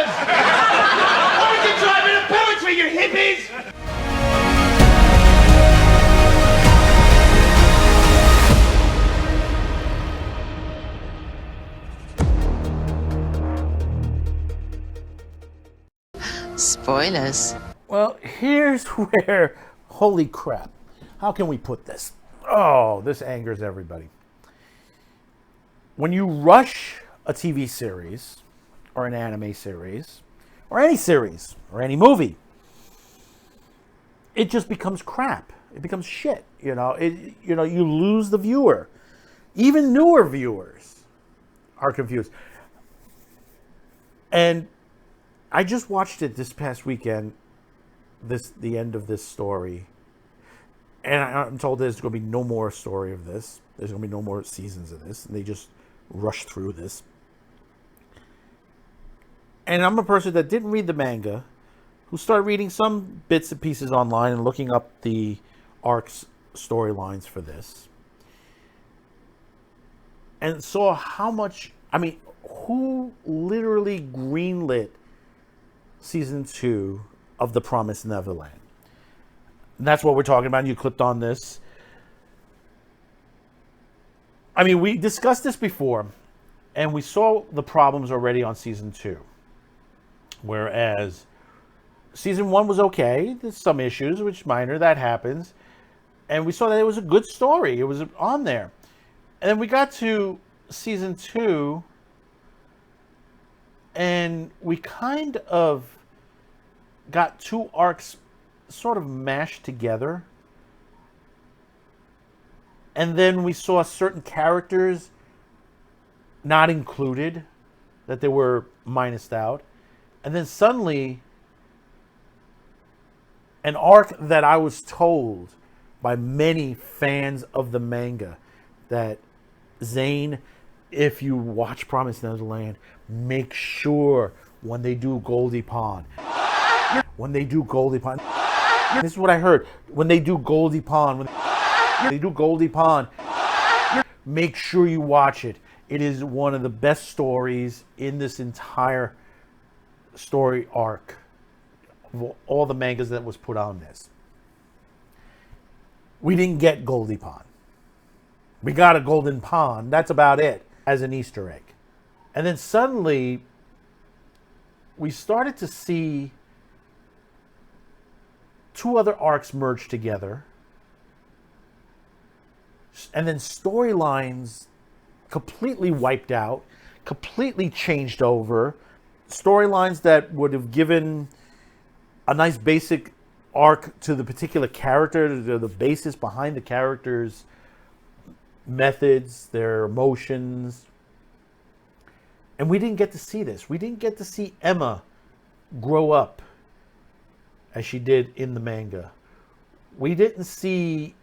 monsters! Why would you drive into poetry, you hippies? Spoilers. Well, here's where, holy crap, how can we put this? Oh, this angers everybody. When you rush a TV series, or an anime series, or any movie, it just becomes crap. It becomes shit. You lose the viewer. Even newer viewers are confused. And I just watched it this past weekend, the end of this story. And I'm told there's going to be no more story of this. There's going to be no more seasons of this. And they just rushed through this. And I'm a person that didn't read the manga, who started reading some bits and pieces online and looking up the arcs storylines for this. And saw how much, who literally greenlit season 2 of The Promised Neverland. And that's what we're talking about. You clicked on this. We discussed this before, and we saw the problems already on season 2. Whereas season 1 was okay. There's some issues, which minor, that happens. And we saw that it was a good story. It was on there. And then we got to season 2, and we kind of got 2 arcs sort of mashed together. And then we saw certain characters not included, that they were minused out. And then suddenly, an arc that I was told by many fans of the manga, that Zane, if you watch Promised Neverland, make sure when they do Goldie Pond, this is what I heard, when they do Goldie Pond, make sure you watch it. It is one of the best stories in this entire story arc of all the mangas that was put on this. We didn't get Goldie Pond. We got a Golden Pond. That's about it as an Easter egg. And then suddenly, we started to see 2 other arcs merge together. And then storylines completely wiped out, completely changed over. Storylines that would have given a nice basic arc to the particular character, the basis behind the characters' methods, their emotions. And we didn't get to see this. We didn't get to see Emma grow up as she did in the manga. We didn't see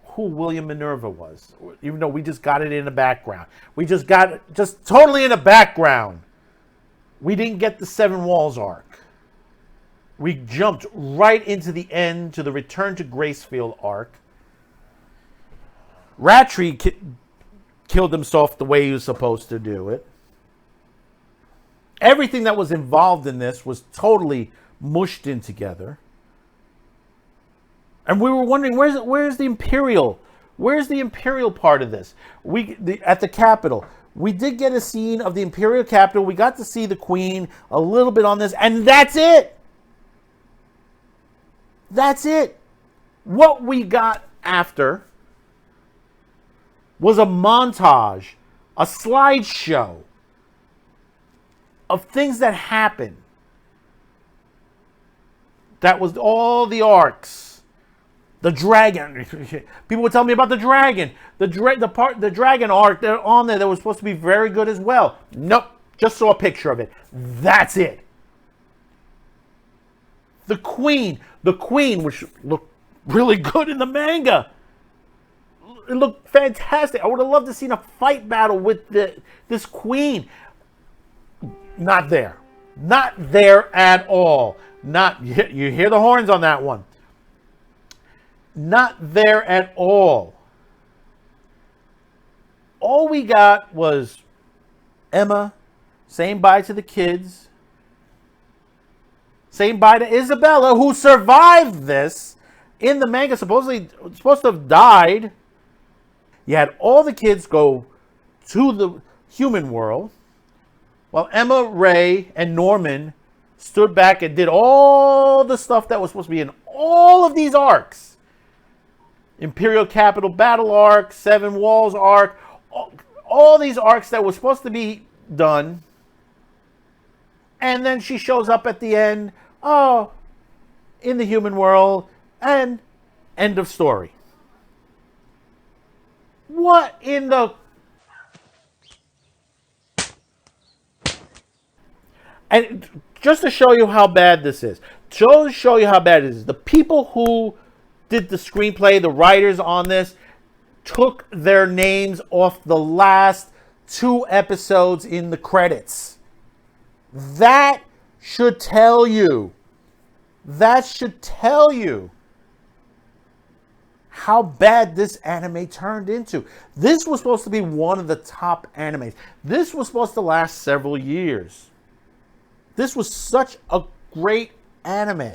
who William Minerva was, even though we just got it in the background. We just got it just totally in the background. We didn't get the Seven Walls arc. We jumped right into the end to the Return to Gracefield arc. Rattree killed himself the way he was supposed to do it. Everything that was involved in this was totally mushed in together. And we were wondering, where's the Imperial? Where's the Imperial part of this? At the Capitol. We did get a scene of the Imperial Capitol. We got to see the Queen a little bit on this, and that's it. That's it. What we got after was a montage, a slideshow of things that happened. That was all the arcs. The dragon. People would tell me about the dragon. The dragon arc on there that was supposed to be very good as well. Nope. Just saw a picture of it. That's it. The Queen, which looked really good in the manga. It looked fantastic. I would have loved to see a fight battle with this Queen. Not there. Not there at all. You hear the horns on that one. Not there at all. All we got was Emma saying bye to the kids, saying bye to Isabella, who survived this in the manga, supposedly supposed to have died. You had all the kids go to the human world, while Emma, Ray, and Norman stood back and did all the stuff that was supposed to be in all of these arcs. Imperial Capital Battle arc, Seven Walls arc, all these arcs that were supposed to be done. And then she shows up at the end, in the human world, and end of story. What in the... And just to show you how bad this is, to show you how bad it is, the people who did the screenplay, the writers on this, took their names off the last 2 episodes in the credits. That should tell you. That should tell you how bad this anime turned into. This was supposed to be one of the top animes. This was supposed to last several years. This was such a great anime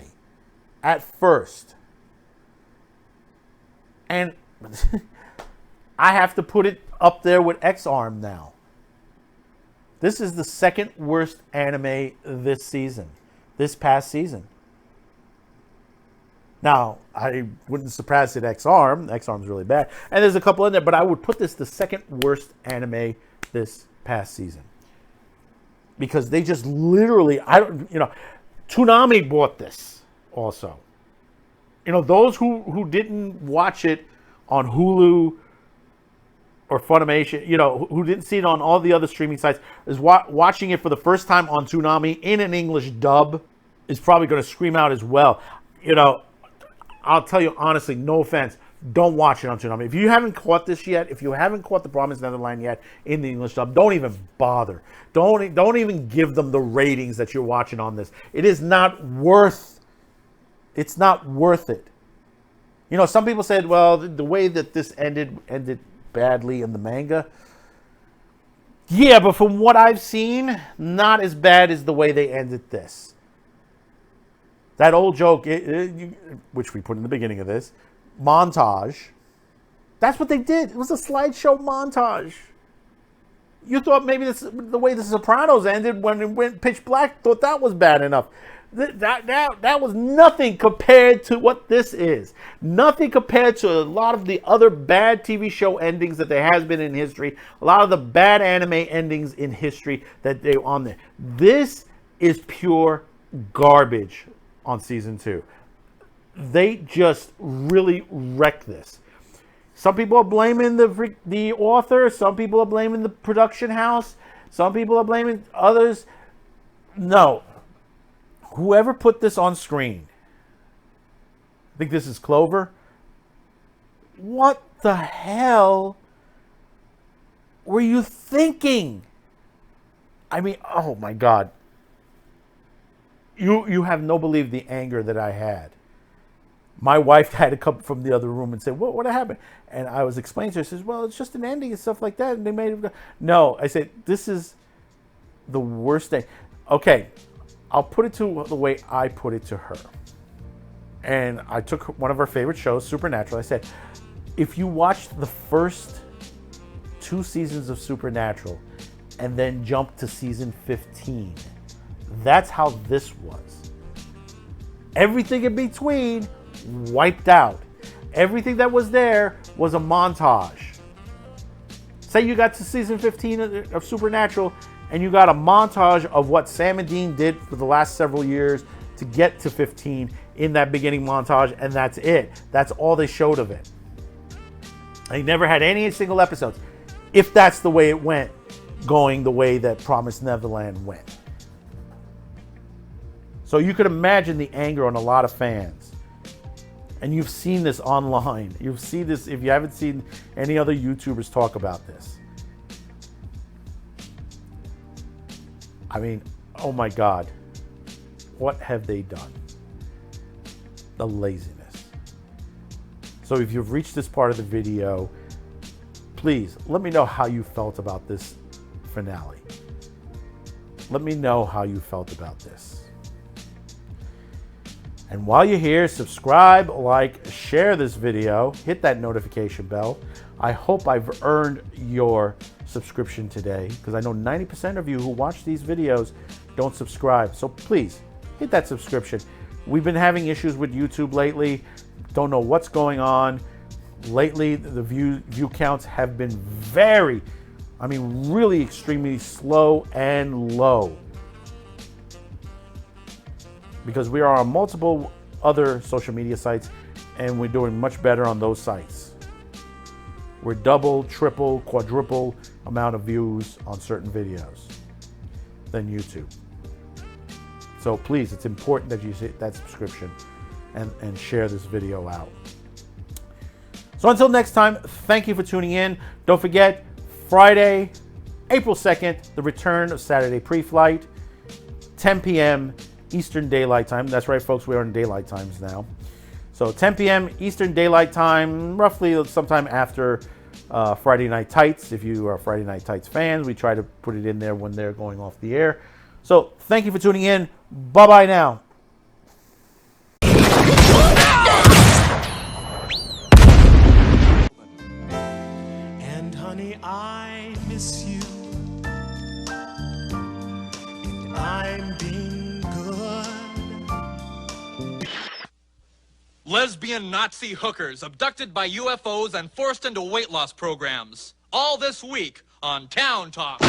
at first. And I have to put it up there with X-Arm now. This is the second worst anime this season, this past season. Now, I wouldn't surpass it X-Arm. X-Arm's really bad. And there's a couple in there, but I would put this the second worst anime this past season. Because they just literally, Toonami bought this also. Those who didn't watch it on Hulu or Funimation, who didn't see it on all the other streaming sites, is watching it for the first time on Toonami in an English dub, is probably going to scream out as well. I'll tell you honestly, no offense, don't watch it on Toonami. If you haven't caught this yet, if you haven't caught The Promised Neverland yet in the English dub, don't even bother. Don't even give them the ratings that you're watching on this. It is not worth. It's not worth it. Some people said, well, the way that this ended badly in the manga. Yeah, but from what I've seen, not as bad as the way they ended this. That old joke, which we put in the beginning of this, montage. That's what they did. It was a slideshow montage. You thought maybe this, the way The Sopranos ended when it went pitch black, thought that was bad enough. That was nothing compared to what this is. Nothing compared to a lot of the other bad TV show endings that there has been in history. A lot of the bad anime endings in history that they're on there. This is pure garbage on season 2. They just really wrecked this. Some people are blaming the author. Some people are blaming the production house. Some people are blaming others. No. Whoever put this on screen, I think this is Clover. What the hell were you thinking? I mean, oh my God. You have no belief the anger that I had. My wife had to come from the other room and say, what happened? And I was explaining to her, she says, well, it's just an ending and stuff like that. And they made it. No, I said, this is the worst thing. Okay, I'll put it to the way I put it to her. And I took one of her favorite shows, Supernatural. I said, if you watched the first 2 seasons of Supernatural and then jumped to season 15, that's how this was. Everything in between wiped out. Everything that was there was a montage. Say you got to season 15 of Supernatural and you got a montage of what Sam and Dean did for the last several years to get to 15 in that beginning montage, and that's it. That's all they showed of it. They never had any single episodes. If that's the way it went, going the way that Promised Neverland went. So you could imagine the anger on a lot of fans. And you've seen this online. You've seen this if you haven't seen any other YouTubers talk about this. I mean, oh my God. What have they done? The laziness. So if you've reached this part of the video, please let me know how you felt about this finale. Let me know how you felt about this. And while you're here, subscribe, like, share this video, hit that notification bell. I hope I've earned your subscription today, because I know 90% of you who watch these videos don't subscribe. So please, hit that subscription. We've been having issues with YouTube lately. Don't know what's going on. Lately, the view counts have been really extremely slow and low. Because we are on multiple other social media sites, and we're doing much better on those sites. We're double, triple, quadruple amount of views on certain videos than YouTube. So please, it's important that you hit that subscription and share this video out. So until next time, thank you for tuning in. Don't forget, Friday, April 2nd, the return of Saturday Pre-Flight, 10 p.m. Eastern Daylight Time. That's right, folks, we're in daylight times now. So 10 p.m. Eastern Daylight Time, roughly sometime after Friday Night Tights. If you are Friday Night Tights fans, we try to put it in there when they're going off the air. So thank you for tuning in. Bye-bye now. And honey, I miss you. And I'm being good. Lesbian Nazi hookers abducted by UFOs and forced into weight loss programs. All this week on Town Talk.